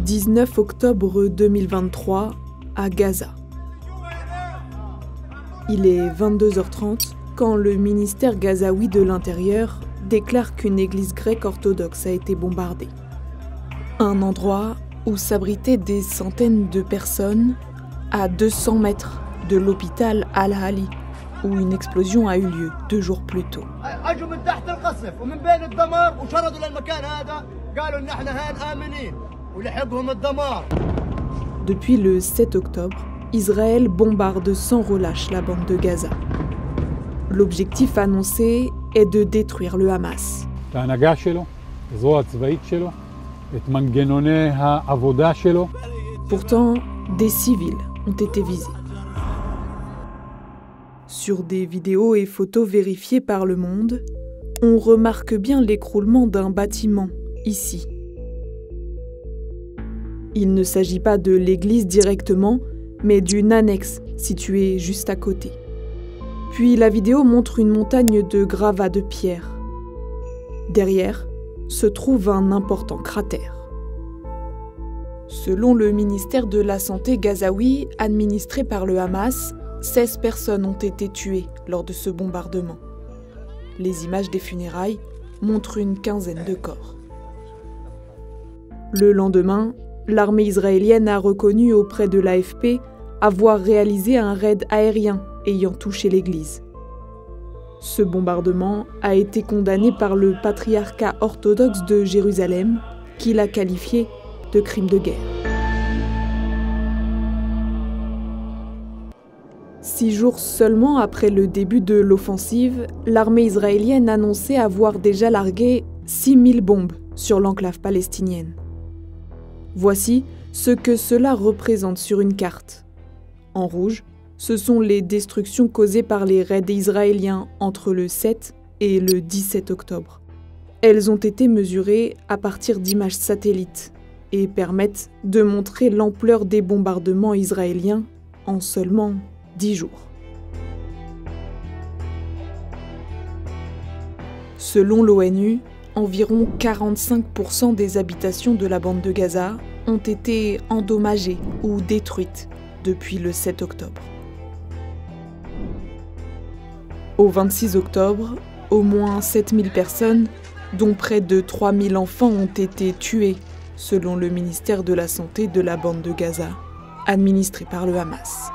19 octobre 2023 à Gaza. Il est 22h30 quand le ministère gazaoui de l'Intérieur déclare qu'une église grecque orthodoxe a été bombardée. Un endroit où s'abritaient des centaines de personnes à 200 mètres de l'hôpital Al-Ali, où une explosion a eu lieu 2 jours plus tôt. Depuis le 7 octobre, Israël bombarde sans relâche la bande de Gaza. L'objectif annoncé est de détruire le Hamas. Pourtant, des civils ont été visés. Sur des vidéos et photos vérifiées par Le Monde, on remarque bien l'écroulement d'un bâtiment, ici. Il ne s'agit pas de l'église directement, mais d'une annexe située juste à côté. Puis la vidéo montre une montagne de gravats de pierre. Derrière se trouve un important cratère. Selon le ministère de la Santé gazaoui, administré par le Hamas, 16 personnes ont été tuées lors de ce bombardement. Les images des funérailles montrent une quinzaine de corps. Le lendemain, l'armée israélienne a reconnu auprès de l'AFP avoir réalisé un raid aérien ayant touché l'église. Ce bombardement a été condamné par le patriarcat orthodoxe de Jérusalem, qui l'a qualifié de crime de guerre. 6 jours seulement après le début de l'offensive, l'armée israélienne annonçait avoir déjà largué 6000 bombes sur l'enclave palestinienne. Voici ce que cela représente sur une carte. En rouge, ce sont les destructions causées par les raids israéliens entre le 7 et le 17 octobre. Elles ont été mesurées à partir d'images satellites et permettent de montrer l'ampleur des bombardements israéliens en seulement 10 jours. Selon l'ONU, environ 45% des habitations de la bande de Gaza ont été endommagées ou détruites depuis le 7 octobre. Au 26 octobre, au moins 7000 personnes, dont près de 3000 enfants, ont été tués, selon le ministère de la Santé de la bande de Gaza, administré par le Hamas.